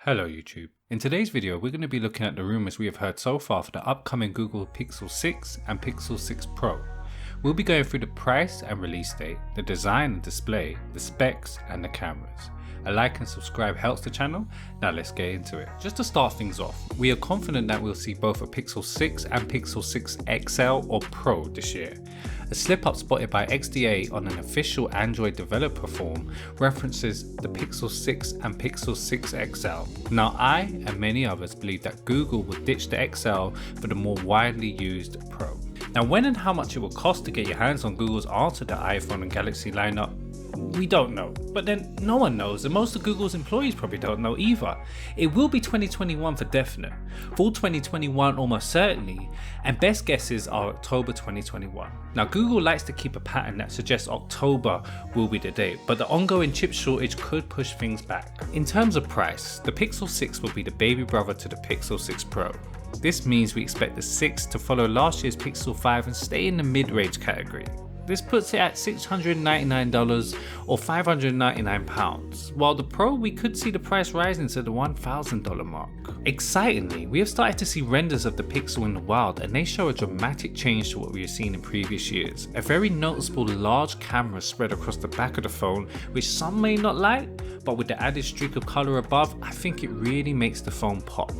Hello YouTube. In today's video we're going to be looking at the rumors we have heard so far for the upcoming Google Pixel 6 and Pixel 6 Pro. We'll be going through the price and release date, the design and display, the specs and the cameras. A like and subscribe helps the channel. Now let's get into it. Just to start things off, we are confident that we'll see both a Pixel 6 and Pixel 6 XL or Pro this year. A slip up spotted by XDA on an official Android developer forum references the Pixel 6 and Pixel 6 XL. Now I and many others believe that Google will ditch the XL for the more widely used Pro. Now when and how much it will cost to get your hands on Google's answer to the iPhone and Galaxy lineup, we don't know, but then no one knows, and most of Google's employees probably don't know either. It will be 2021 for definite, full 2021 almost certainly, and best guesses are October 2021. Now Google likes to keep a pattern that suggests October will be the date, but the ongoing chip shortage could push things back. In terms of price, the Pixel 6 will be the baby brother to the Pixel 6 Pro. This means we expect the 6 to follow last year's Pixel 5 and stay in the mid-range category. This puts it at $699 or £599, while the Pro we could see the price rising to the $1,000 mark. Excitingly, we have started to see renders of the Pixel in the wild and they show a dramatic change to what we have seen in previous years. A very noticeable large camera spread across the back of the phone, which some may not like, but with the added streak of colour above, I think it really makes the phone pop.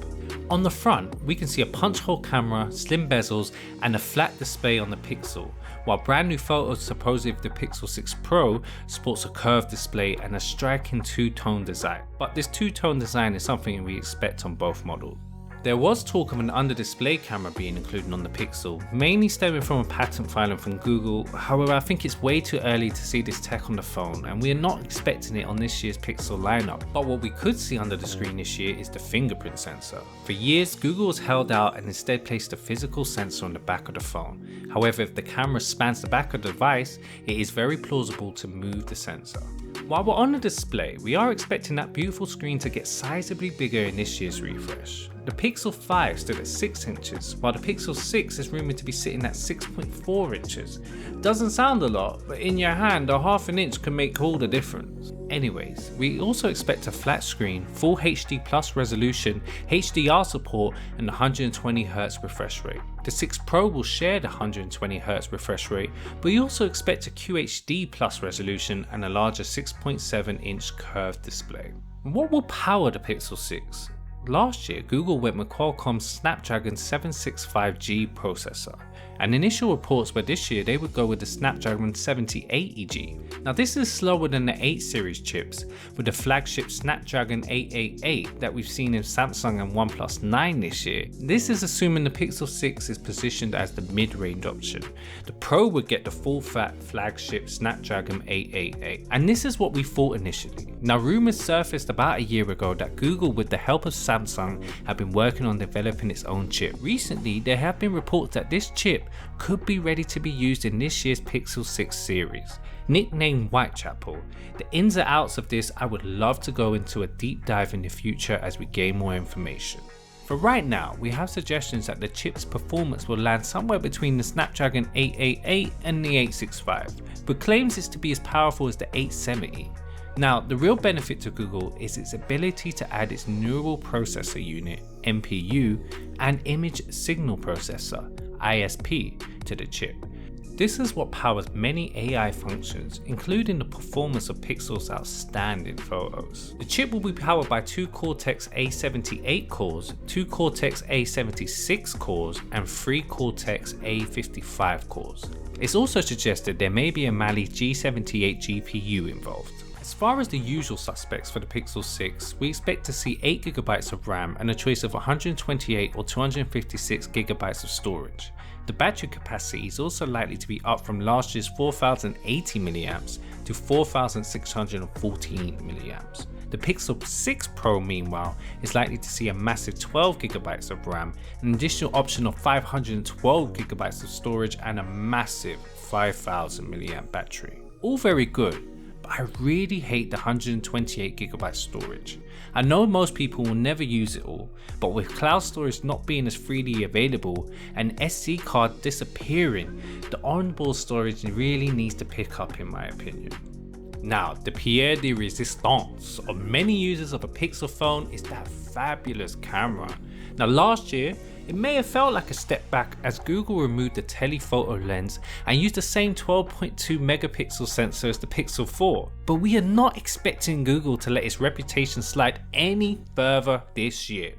On the front, we can see a punch hole camera, slim bezels and a flat display on the Pixel, while brand new photos supposedly of the Pixel 6 Pro sports a curved display and a striking two-tone design. But this two-tone design is something we expect on both models. There was talk of an under-display camera being included on the Pixel, mainly stemming from a patent filing from Google. However, I think it's way too early to see this tech on the phone and we are not expecting it on this year's Pixel lineup. But what we could see under the screen this year is the fingerprint sensor. For years, Google has held out and instead placed a physical sensor on the back of the phone. However, if the camera spans the back of the device, it is very plausible to move the sensor. While we're on the display, we are expecting that beautiful screen to get sizably bigger in this year's refresh. The Pixel 5 stood at 6 inches, while the Pixel 6 is rumoured to be sitting at 6.4 inches. Doesn't sound a lot, but in your hand a half an inch can make all the difference. Anyways, we also expect a flat screen, full HD plus resolution, HDR support and 120Hz refresh rate. The 6 Pro will share the 120Hz refresh rate, but we also expect a QHD plus resolution and a larger 6.7 inch curved display. What will power the Pixel 6? Last year, Google went with Qualcomm's Snapdragon 765G processor, and initial reports were this year they would go with the Snapdragon 780G. Now this is slower than the 8 series chips, with the flagship Snapdragon 888 that we've seen in Samsung and OnePlus 9 this year. This is assuming the Pixel 6 is positioned as the mid-range option. The Pro would get the full-fat flagship Snapdragon 888, and this is what we thought initially. Now rumours surfaced about a year ago that Google, with the help of Samsung, have been working on developing its own chip. Recently, there have been reports that this chip could be ready to be used in this year's Pixel 6 series. Nicknamed Whitechapel, the ins and outs of this I would love to go into a deep dive in the future as we gain more information. For right now, we have suggestions that the chip's performance will land somewhere between the Snapdragon 888 and the 865, but claims it's to be as powerful as the 870. Now, the real benefit to Google is its ability to add its Neural Processor Unit (NPU) and Image Signal Processor (ISP) to the chip. This is what powers many AI functions, including the performance of Pixel's outstanding photos. The chip will be powered by 2 Cortex A78 cores, 2 Cortex A76 cores, and 3 Cortex A55 cores. It's also suggested there may be a Mali G78 GPU involved. As far as the usual suspects for the Pixel 6, we expect to see 8GB of RAM and a choice of 128 or 256GB of storage. The battery capacity is also likely to be up from last year's 4080 mAh to 4614 mAh. The Pixel 6 Pro meanwhile is likely to see a massive 12GB of RAM, an additional option of 512GB of storage and a massive 5000 mAh battery. All very good. I really hate the 128GB storage. I know most people will never use it all, but with cloud storage not being as freely available and SD card disappearing, the onboard storage really needs to pick up in my opinion. Now, the pièce de résistance of many users of a Pixel phone is that fabulous camera. Now last year, it may have felt like a step back as Google removed the telephoto lens and used the same 12.2 megapixel sensor as the Pixel 4. But we are not expecting Google to let its reputation slide any further this year.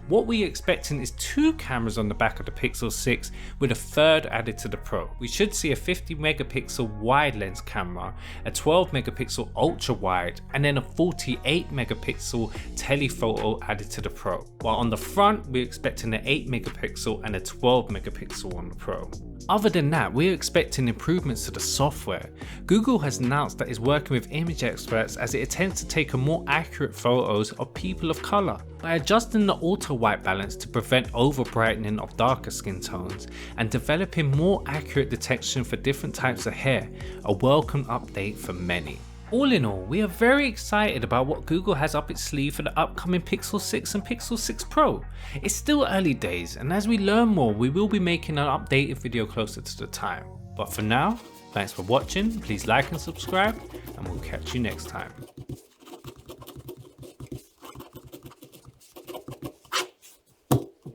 What we are expecting is 2 cameras on the back of the Pixel 6 with a third added to the Pro. We should see a 50 megapixel wide lens camera, a 12 megapixel ultra wide, and then a 48 megapixel telephoto added to the Pro. While on the front, we're expecting an 8 megapixel and a 12 megapixel on the Pro. Other than that, we're expecting improvements to the software. Google has announced that it's working with image experts as it attempts to take more accurate photos of people of color. By adjusting the auto white balance to prevent over brightening of darker skin tones and developing more accurate detection for different types of hair, a welcome update for many. All in all, we are very excited about what Google has up its sleeve for the upcoming Pixel 6 and Pixel 6 Pro. It's still early days, and as we learn more, we will be making an updated video closer to the time. But for now, thanks for watching, please like and subscribe, and we'll catch you next time.